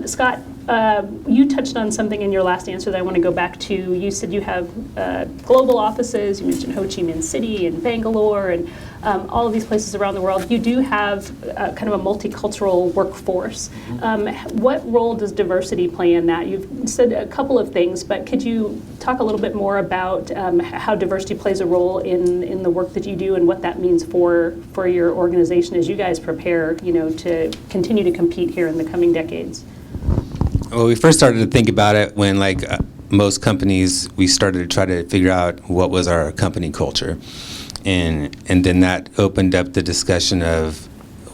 Scott, you touched on something in your last answer that I want to go back to. You said you have global offices. You mentioned Ho Chi Minh City and Bangalore and all of these places around the world. You do have kind of a multicultural workforce. What role does diversity play in that? You've said a couple of things, but could you talk a little bit more about how diversity plays a role in the work that you do and what that means for your organization as you guys prepare, to continue to compete here in the coming decades? Well, we first started to think about it when, like most companies, we started to try to figure out what was our company culture. And then that opened up the discussion of,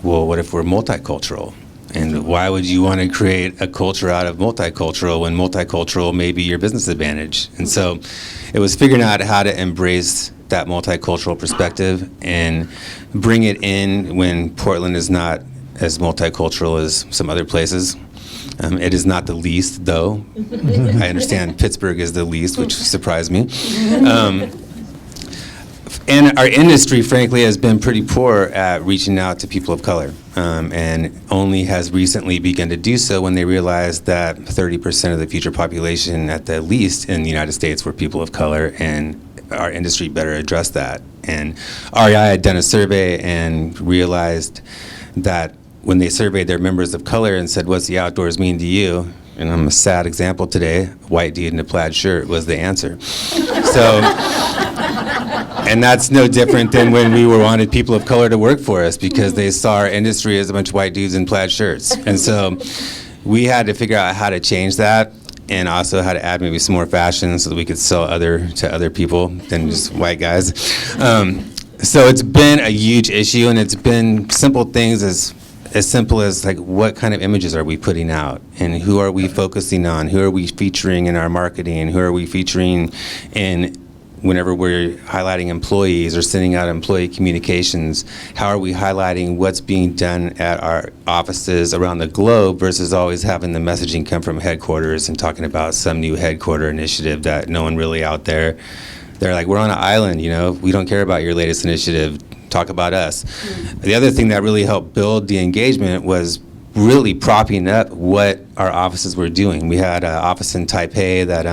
well, what if we're multicultural? And why would you want to create a culture out of multicultural when multicultural may be your business advantage? And so it was figuring out how to embrace that multicultural perspective and bring it in when Portland is not as multicultural as some other places. It is not the least, though. I understand Pittsburgh is the least, which surprised me. And our industry, frankly, has been pretty poor at reaching out to people of color, and only has recently begun to do so when they realized that 30% of the future population, at the least in the United States, were people of color, and our industry better address that. And REI had done a survey and realized that when they surveyed their members of color and said, what's the outdoors mean to you? And I'm a sad example today, white dude in a plaid shirt was the answer. So, and that's no different than when we wanted people of color to work for us because they saw our industry as a bunch of white dudes in plaid shirts. And so we had to figure out how to change that and also how to add maybe some more fashion so that we could sell to other people than just white guys. So it's been a huge issue, and it's been simple things as simple as like what kind of images are we putting out and who are we focusing on, who are we featuring in our marketing, who are we featuring in whenever we're highlighting employees or sending out employee communications, how are we highlighting what's being done at our offices around the globe versus always having the messaging come from headquarters and talking about some new headquarter initiative that no one really out there. They're like, we're on an island, we don't care about your latest initiative. Talk about us. The other thing that really helped build the engagement was really propping up what our offices were doing. We had an office in Taipei that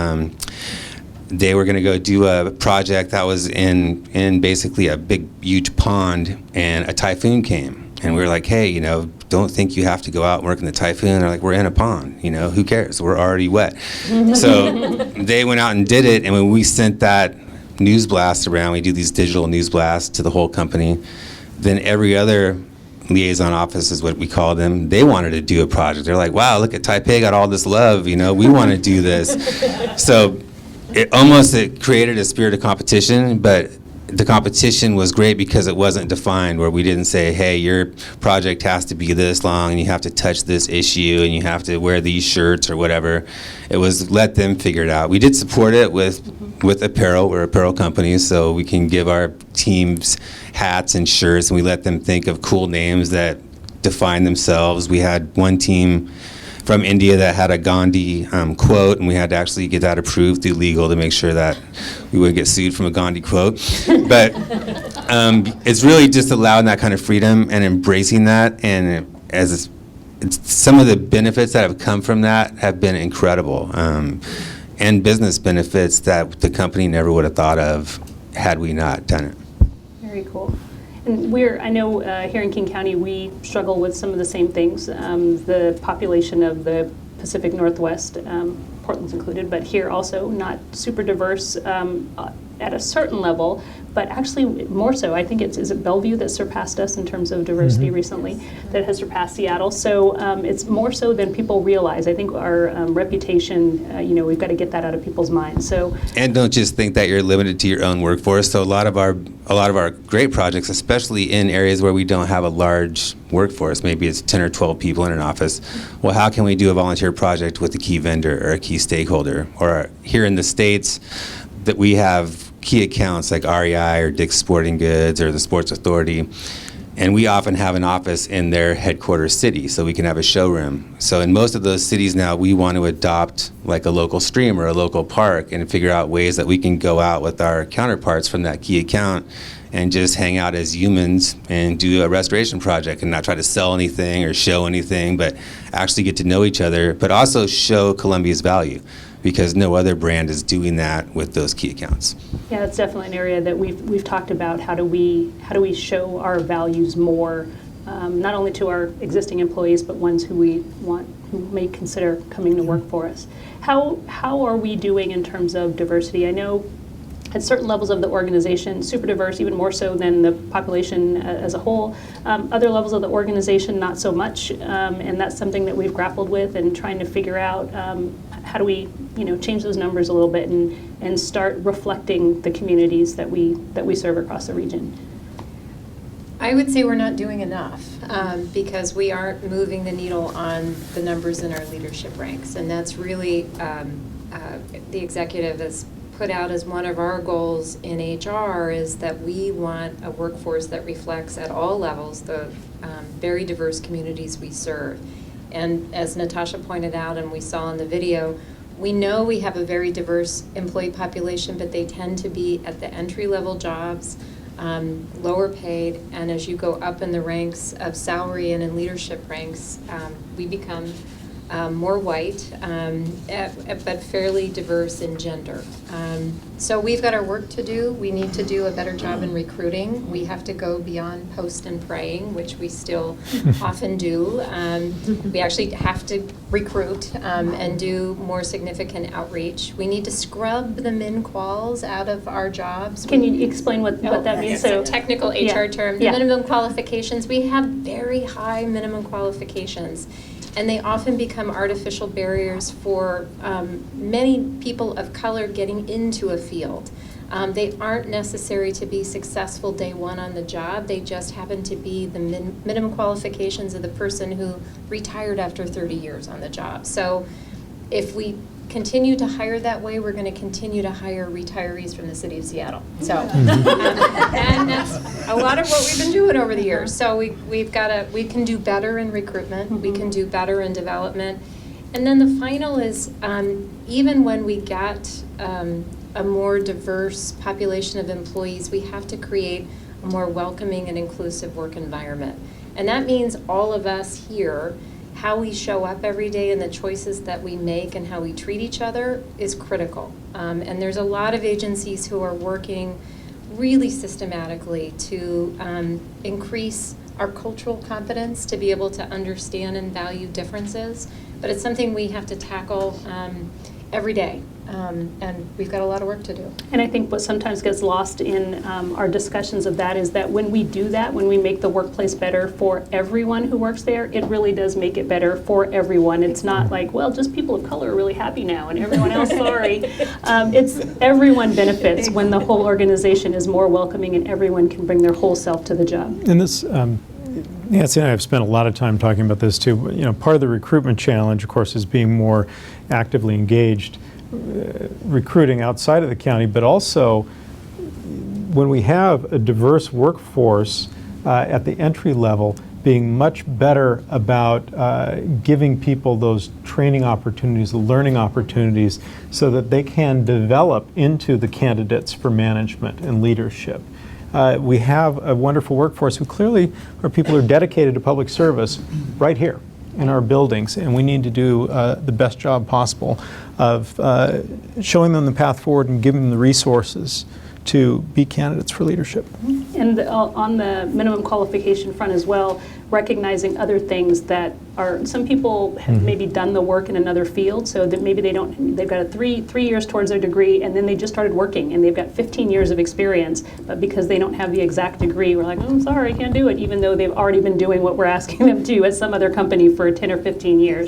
they were going to go do a project that was in basically a big, huge pond, and a typhoon came. And we were like, hey, don't think you have to go out and work in the typhoon. They're like, we're in a pond, who cares? We're already wet. So they went out and did it, and when we sent that news blast around, we do these digital news blasts to the whole company, then every other liaison office is what we call them, they wanted to do a project. They're like, wow, look at Taipei, got all this love, we want to do this. So it created a spirit of competition, but the competition was great because it wasn't defined, where we didn't say, hey, your project has to be this long and you have to touch this issue and you have to wear these shirts or whatever. It was let them figure it out. We did support it with apparel. We're apparel companies, so we can give our teams hats and shirts, and we let them think of cool names that define themselves. We had one team from India that had a Gandhi quote, and we had to actually get that approved through legal to make sure that we wouldn't get sued from a Gandhi quote. But it's really just allowing that kind of freedom and embracing that, and it's some of the benefits that have come from that have been incredible, and business benefits that the company never would have thought of had we not done it. Very cool. And I know here in King County, we struggle with some of the same things. The population of the Pacific Northwest, Portland's included, but here also not super diverse at a certain level, but actually more so. I think is it Bellevue that surpassed us in terms of diversity recently, that has surpassed Seattle. So it's more so than people realize. I think our reputation, we've got to get that out of people's minds. So, and don't just think that you're limited to your own workforce. So a lot of our great projects, especially in areas where we don't have a large workforce, maybe it's 10 or 12 people in an office. Well, how can we do a volunteer project with a key vendor or a key stakeholder? Or here in the States, that we have key accounts like REI or Dick's Sporting Goods or the Sports Authority, and we often have an office in their headquarters city, so we can have a showroom. So in most of those cities now, we want to adopt like a local stream or a local park and figure out ways that we can go out with our counterparts from that key account and just hang out as humans and do a restoration project and not try to sell anything or show anything, but actually get to know each other, but also show Columbia's value, because no other brand is doing that with those key accounts. Yeah, it's definitely an area that we've talked about. How do we show our values more, not only to our existing employees, but ones who may consider coming to work for us. How are we doing in terms of diversity? I know at certain levels of the organization, super diverse, even more so than the population as a whole. Other levels of the organization, not so much, and that's something that we've grappled with and trying to figure out how do we, change those numbers a little bit and start reflecting the communities that we serve across the region. I would say we're not doing enough because we aren't moving the needle on the numbers in our leadership ranks, and that's really the executive has put out as one of our goals in HR is that we want a workforce that reflects at all levels the very diverse communities we serve. And as Natasha pointed out and we saw in the video, we know we have a very diverse employee population, but they tend to be at the entry-level jobs, lower paid, and as you go up in the ranks of salary and in leadership ranks, we become more white, but fairly diverse in gender. So we've got our work to do. We need to do a better job in recruiting. We have to go beyond post and praying, which we still often do. We actually have to recruit and do more significant outreach. We need to scrub the min quals out of our jobs. Can you explain what that means? It's a technical HR term. The Yeah. minimum qualifications, we have very high minimum qualifications. And they often become artificial barriers for many people of color getting into a field. They aren't necessary to be successful day one on the job. They just happen to be the minimum qualifications of the person who retired after 30 years on the job. So if we continue to hire that way, we're going to continue to hire retirees from the city of Seattle. So, and that's a lot of what we've been doing over the years. So we can do better in recruitment. We can do better in development. And then the final is, even when we get a more diverse population of employees, we have to create a more welcoming and inclusive work environment. And that means all of us here, how we show up every day and the choices that we make and how we treat each other is critical. And there's a lot of agencies who are working really systematically to increase our cultural competence to be able to understand and value differences. But it's something we have to tackle every day. And we've got a lot of work to do. And I think what sometimes gets lost in our discussions of that is that when we do that, when we make the workplace better for everyone who works there, it really does make it better for everyone. It's not like, well, just people of color are really happy now and everyone else, sorry. It's everyone benefits when the whole organization is more welcoming and everyone can bring their whole self to the job. And this, Nancy and I have spent a lot of time talking about this too. Part of the recruitment challenge, of course, is being more actively engaged recruiting outside of the county, but also when we have a diverse workforce at the entry level, being much better about giving people those training opportunities, the learning opportunities, so that they can develop into the candidates for management and leadership. We have a wonderful workforce who clearly are people who are dedicated to public service right here in our buildings, and we need to do the best job possible of showing them the path forward and giving them the resources to be candidates for leadership. And on the minimum qualification front as well, recognizing other things that are, some people have maybe done the work in another field, so that maybe they've got a three years towards their degree, and then they just started working, and they've got 15 years of experience, but because they don't have the exact degree, we're like, oh, I'm sorry, I can't do it, even though they've already been doing what we're asking them to at some other company for 10 or 15 years.